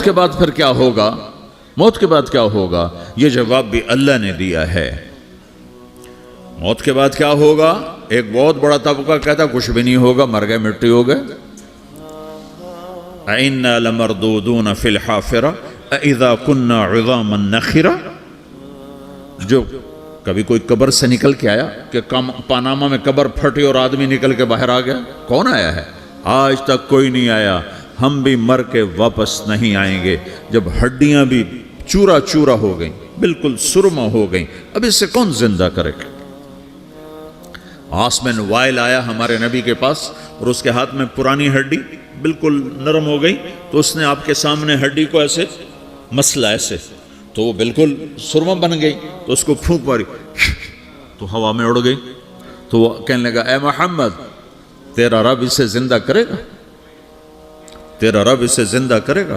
موت کے بعد پھر کیا ہوگا؟ موت کے بعد کیا ہوگا؟ یہ جواب بھی اللہ نے دیا ہے۔ موت کے بعد کیا ہوگا؟ ایک بہت بڑا طبقہ کہتا کچھ بھی نہیں ہوگا، مر گئے، مٹی ہو گئے۔ اَإِنَّا لَمَرْدُودُونَ فِي الْحَافِرَةِ اَإِذَا كُنَّا عِظَامًا نَخِرَةً۔ جو کبھی کوئی قبر سے نکل کے آیا کہ پاناما میں قبر پھٹی اور آدمی نکل کے باہر آ گیا؟ کون آیا ہے؟ آج تک کوئی نہیں آیا۔ ہم بھی مر کے واپس نہیں آئیں گے۔ جب ہڈیاں بھی چورا چورا ہو گئیں، بالکل سرما ہو گئیں، اب اس سے کون زندہ کرے گا؟ آسمین وائل آیا ہمارے نبی کے پاس اور اس کے ہاتھ میں پرانی ہڈی بالکل نرم ہو گئی، تو اس نے آپ کے سامنے ہڈی کو ایسے مسلا ایسے، تو وہ بالکل سرما بن گئی، تو اس کو پھونک ماری تو ہوا میں اڑ گئی۔ تو وہ کہنے لگا اے محمد، تیرا رب اسے زندہ کرے گا؟ تیرا رب اسے زندہ کرے گا؟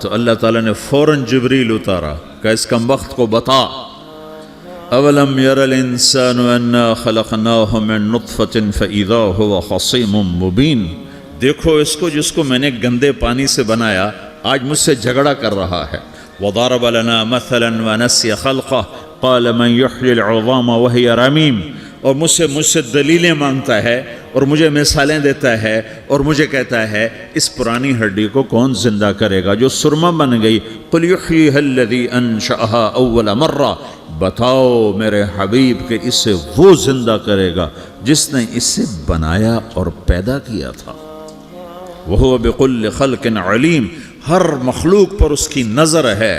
تو اللہ تعالیٰ نے فوراً جبریل اتارا کہ اس کم وقت کو بتا، اولم یر الانسان انا خلقناہ من نطفۃ فاذا هو خصیم مبین۔ دیکھو اس کو جس کو میں نے گندے پانی سے بنایا، آج مجھ سے جھگڑا کر رہا ہے۔ وضرب لنا مثلا ونسی خلقہ قال من یحیی العظام وہی رمیم۔ اور مجھ سے دلیلیں مانگتا ہے اور مجھے مثالیں دیتا ہے اور مجھے کہتا ہے اس پرانی ہڈی کو کون زندہ کرے گا جو سرما بن گئی؟ قل یحییھا الذی انشأھا اول مرہ۔ بتاؤ میرے حبیب کہ اسے وہ زندہ کرے گا جس نے اسے بنایا اور پیدا کیا تھا۔ وہو بکل خلق علیم۔ ہر مخلوق پر اس کی نظر ہے،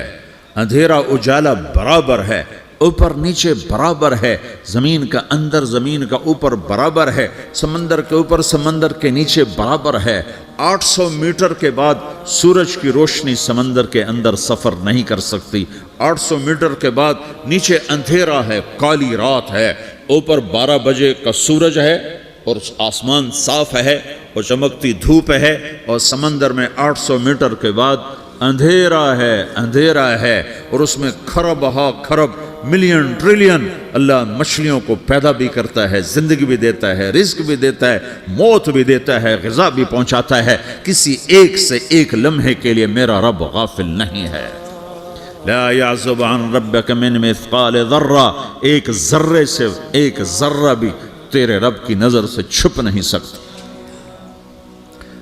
اندھیرا اجالا برابر ہے، اوپر نیچے برابر ہے، زمین کا اندر زمین کا اوپر برابر ہے، سمندر کے اوپر سمندر کے نیچے برابر ہے۔ 800 میٹر کے بعد سورج کی روشنی سمندر کے اندر سفر نہیں کر سکتی۔ 800 میٹر کے بعد نیچے اندھیرا ہے، کالی رات ہے، اوپر 12 بجے کا سورج ہے اور آسمان صاف ہے اور چمکتی دھوپ ہے، اور سمندر میں 800 میٹر کے بعد اندھیرا ہے اور اس میں کھرب ہا کھرب ملین ٹریلین اللہ مچھلیوں کو پیدا بھی کرتا ہے، زندگی بھی دیتا ہے، رزق بھی دیتا ہے، موت بھی دیتا ہے، غذا بھی پہنچاتا ہے۔ کسی ایک سے ایک لمحے کے لیے میرا رب غافل نہیں ہے۔ لا يعزب عن ربك من مثقال ذرہ، ایک ذرے سے ایک ذرہ بھی تیرے رب کی نظر سے چھپ نہیں سکتا۔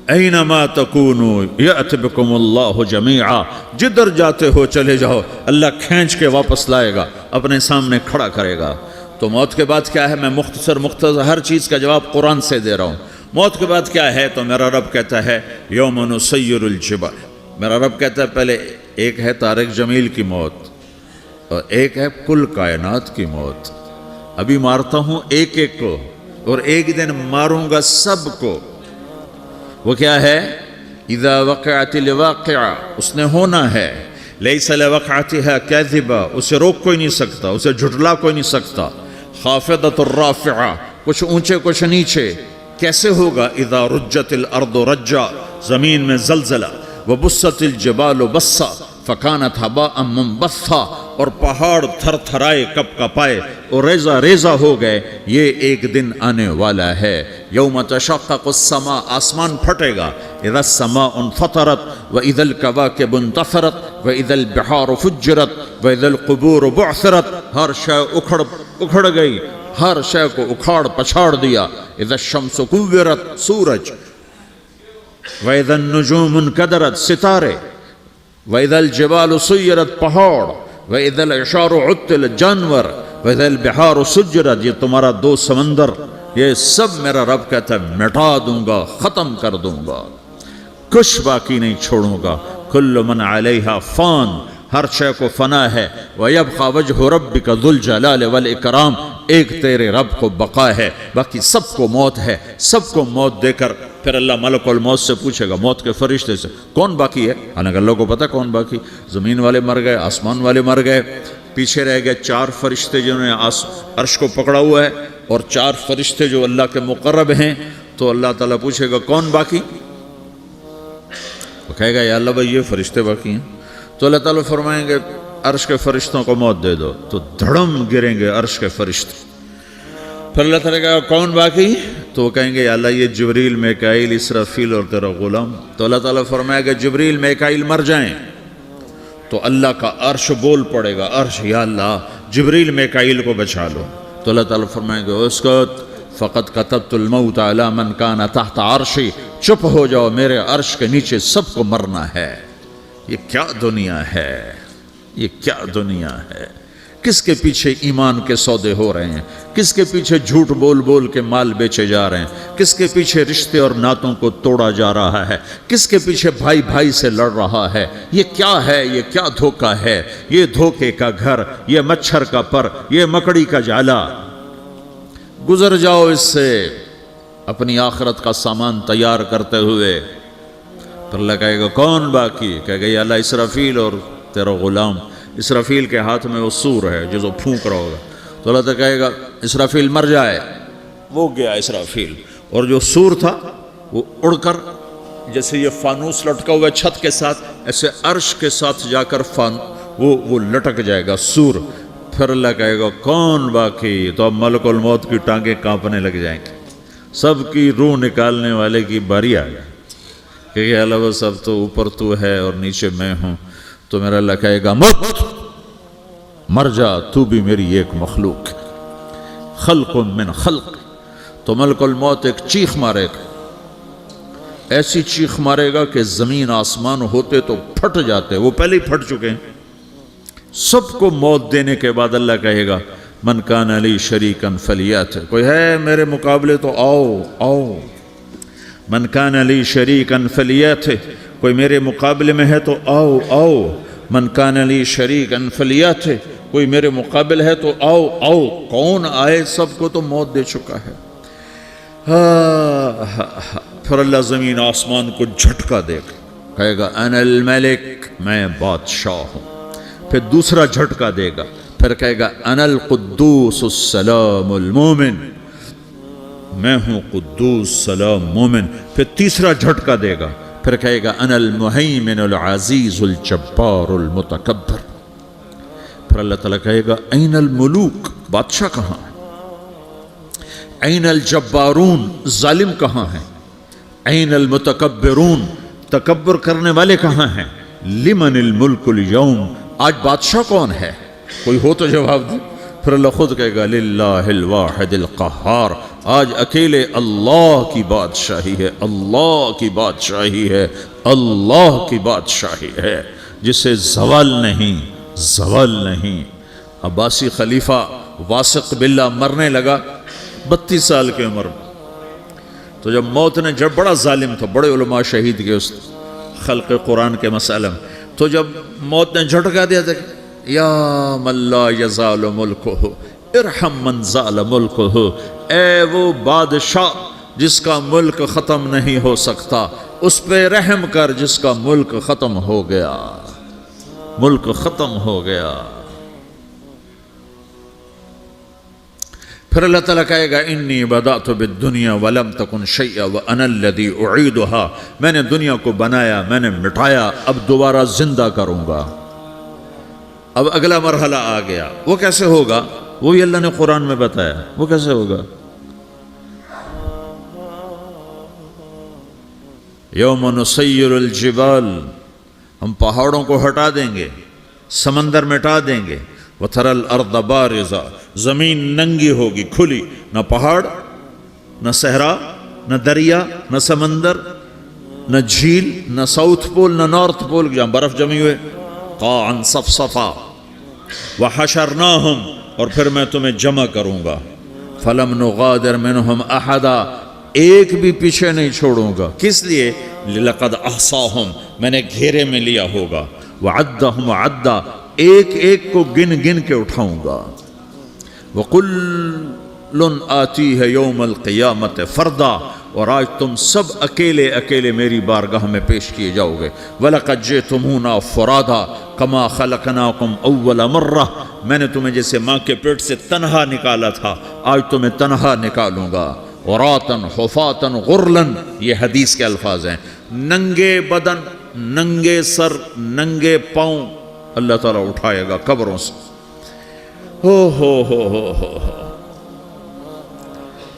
اینما تکونوا یأت بکم اللہ جمیعا، جدھر جاتے ہو چلے جاؤ، اللہ کھینچ کے واپس لائے گا، اپنے سامنے کھڑا کرے گا۔ تو موت کے بعد کیا ہے؟ میں مختصر ہر چیز کا جواب قرآن سے دے رہا ہوں۔ موت کے بعد کیا ہے؟ تو میرا رب کہتا ہے یوم نسیر الجبال۔ میرا رب کہتا ہے پہلے ایک ہے طارق جمیل کی موت اور ایک ہے کل کائنات کی موت۔ ابھی مارتا ہوں ایک ایک کو اور ایک دن ماروں گا سب کو۔ وہ کیا ہے؟ اذا وقعت الواقعہ، اس نے ہونا ہے۔ لیس لوقعتها کاذبہ، اسے روک کوئی نہیں سکتا، اسے جھٹلا کوئی نہیں سکتا۔ خافضۃ الرافعہ، کچھ اونچے کچھ نیچے۔ کیسے ہوگا؟ اذا رجت الارض رجا، زمین میں زلزلہ۔ وبست الجبال بسا فکانت ہباء منبثا، اور پہاڑ تھر تھرائے کپ کپائے اور ریزہ ریزہ ہو گئے۔ یہ ایک دن آنے والا ہے۔ یوم تشقق السماء، آسمان پھٹے گا۔ اذا السماء انفطرت واذا الكواكب انتثرت واذا البحار فجرت واذا القبور بعثرت، ہر شے اکھڑ گئی، ہر شے کو اکھاڑ پچھاڑ دیا۔ اذا الشمس کورت، سورج۔ واذا النجوم انکدرت، ستارے۔ وَإِذَا الْجِبَالُ سُيِّرَتْ، پہاڑ۔ وَإِذَا الْعِشَارُ عُطِّلَتْ، جانور۔ وَإِذَا الْبِحَارُ سُجِّرَتْ، یہ تمہارا دو سمندر، یہ سب میرا رب کہتا ہے مٹا دوں گا، ختم کر دوں گا، کچھ باقی نہیں چھوڑوں گا۔ كُلُّ مَنْ عَلَيْهَا فان، ہر شے کو فنا ہے۔ وَيَبْقَى وَجْهُ رَبِّكَ ذُو الْجَلَالِ وَالْإِكْرَامِ، ایک تیرے رب کو بقا ہے، باقی سب کو موت ہے۔ سب کو موت دے کر پھر اللہ ملک الموت سے پوچھے گا، موت کے فرشتے سے، کون باقی ہے؟ حالانکہ اللہ کو پتہ کون باقی۔ زمین والے مر گئے، آسمان والے مر گئے، پیچھے رہ گئے 4 فرشتے جنہوں نے عرش کو پکڑا ہوا ہے، اور 4 فرشتے جو اللہ کے مقرب ہیں۔ تو اللہ تعالیٰ پوچھے گا کون باقی؟ وہ کہے گا یا اللہ بھائی یہ فرشتے باقی ہیں۔ تو اللہ تعالیٰ فرمائیں گے عرش کے فرشتوں کو موت دے دو، تو دھڑم گریں گے عرش کے فرشتے۔ پھر اللہ تعالیٰ کہا کون باقی؟ تو وہ کہیں گے یا اللہ یہ جبریل میکائیل اسرافیل اور تیرا غلام. تو اللہ تعالیٰ فرمائے گا جبریل میکائیل مر جائیں تو اللہ کا عرش بول پڑے گا, عرش یا اللہ جبریل میکائیل کو بچا لو. تو اللہ تعالیٰ فرمائے گا اسکت فقط کتبت الموت علی من کان تحت عرشی, چپ ہو جاؤ میرے عرش کے نیچے سب کو مرنا ہے. یہ کیا دنیا ہے, یہ کیا دنیا ہے. کس کے پیچھے ایمان کے سودے ہو رہے ہیں, کس کے پیچھے جھوٹ بول بول کے مال بیچے جا رہے ہیں, کس کے پیچھے رشتے اور ناتوں کو توڑا جا رہا ہے, کس کے پیچھے بھائی بھائی سے لڑ رہا ہے. یہ کیا ہے, یہ کیا دھوکہ ہے, یہ دھوکے کا گھر, یہ مچھر کا پر, یہ مکڑی کا جالا. گزر جاؤ اس سے اپنی آخرت کا سامان تیار کرتے ہوئے. پھر اللہ کہے گا کون باقی؟ کہے گا یا اللہ اسرافیل اور تیرا غلام. اسرافیل کے ہاتھ میں وہ سور ہے جو پھونک رہا ہوگا. تو اللہ تعالیٰ کہے گا اسرافیل مر جائے. وہ گیا اسرافیل, اور جو سور تھا وہ اڑ کر جیسے یہ فانوس لٹکا ہوا چھت کے ساتھ ایسے عرش کے ساتھ جا کر وہ لٹک جائے گا سور. پھر اللہ کہے گا کون باقی؟ تو اب ملک الموت کی ٹانگیں کانپنے لگ جائیں گی, سب کی روح نکالنے والے کی باری آ گئی کہ اللہ وہ سب تو اوپر تو ہے اور نیچے میں ہوں. تو میرا اللہ کہے گا مت, مر جا, تو بھی میری ایک مخلوق ہے, خلق من خلق. تو ملک الموت ایک چیخ مارے گا, ایسی چیخ مارے گا کہ زمین آسمان ہوتے تو پھٹ جاتے, وہ پہلے ہی پھٹ چکے ہیں. سب کو موت دینے کے بعد اللہ کہے گا من کان علی شریکن فلیات, کوئی ہے میرے مقابلے تو آؤ آؤ. من کان علی شریکن فلیات, کوئی میرے مقابلے میں ہے تو آؤ آؤ. من کان علی شریکن فلیات, کوئی میرے مقابل ہے تو آؤ آؤ. کون آئے؟ سب کو تو موت دے چکا ہے. پھر اللہ زمین آسمان کو جھٹکا دے گا, کہے گا انا الملک, میں بادشاہ ہوں. پھر دوسرا جھٹکا دے گا, پھر کہے گا انا القدوس السلام المومن, میں ہوں قدوس سلام مومن. پھر تیسرا جھٹکا دے گا, پھر کہے گا انا المہیمن العزیز الجبار المتکبر. پھر اللہ تعالیٰ کہے گا این الملوک, بادشاہ کہاں ہے؟ این الجبارون, ظالم کہاں ہیں؟ این المتکبرون, تکبر کرنے والے کہاں ہیں؟ لمن الملک اليوم, آج بادشاہ کون ہے؟ کوئی ہو تو جواب دے. پھر اللہ خود کہے گا للہ الواحد القہار, آج اکیلے اللہ کی بادشاہی ہے, اللہ کی بادشاہی ہے, اللہ کی بادشاہی ہے جسے زوال نہیں, زوال نہیں. عباسی خلیفہ واثق باللہ مرنے لگا 32 سال کی عمر میں. تو جب موت نے, جب بڑا ظالم تھا, بڑے علماء شہید کے اس خلق قرآن کے مسئلہ میں, تو جب موت نے جھٹکا دیا تھا یا من لا یزال ملکہ ارحم من زال ملکہ, اے وہ بادشاہ جس کا ملک ختم نہیں ہو سکتا, اس پہ رحم کر جس کا ملک ختم ہو گیا, ملک ختم ہو گیا. پھر اللہ تعالیٰ کہے گا انی بدأت بالدنیا ولم تکن شیئا وانا الذی اعیدہا, میں نے دنیا کو بنایا, میں نے مٹایا, اب دوبارہ زندہ کروں گا. اب اگلا مرحلہ آ گیا. وہ کیسے ہوگا؟ وہی اللہ نے قرآن میں بتایا. وہ کیسے ہوگا؟ یوم نسیر الجبال, ہم پہاڑوں کو ہٹا دیں گے, سمندر مٹا دیں گے. وَتَرَى الْأَرْضَ بَارِزَةً, زمین ننگی ہوگی, کھلی, نہ پہاڑ, نہ صحرا, نہ دریا, نہ سمندر, نہ جھیل, نہ ساؤتھ پول, نہ نارتھ پول جہاں برف جمی ہوئے. قَاعًا صَفْصَفًا وَحَشَرْنَاهُمْ, اور پھر میں تمہیں جمع کروں گا. فَلَمْ نُغَادِرْ مِنْهُمْ أَحَدًا, ایک بھی پیچھے نہیں چھوڑوں گا. کس لیے؟ لَقَدْ أَحْصَاهُمْ, میں نے گھیرے میں لیا ہوگا. وَعَدَّهُمْ عَدًّا, ایک ایک کو گن گن کے اٹھاؤں گا. وَكُلٌّ آتِيهَ يَوْمَ الْقِيَامَةِ فَرْدًا, اور آج تم سب اکیلے اکیلے میری بارگاہ میں پیش کیے جاؤ گے. وَلَقَدْ جِئْتُمُونَا فُرَادًا كَمَا خَلَقْنَاكُمْ أَوَّلَ مَرَّةٍ, میں نے تمہیں جیسے ماں کے پیٹ سے تنہا نکالا تھا, آج تمہیں تنہا نکالوں گا. عُرَاةً حُفَاةً غُرْلًا, یہ حدیث کے الفاظ ہیں. ننگے بدن, ننگے سر, ننگے پاؤں اللہ تعالیٰ اٹھائے گا قبروں سے. ہو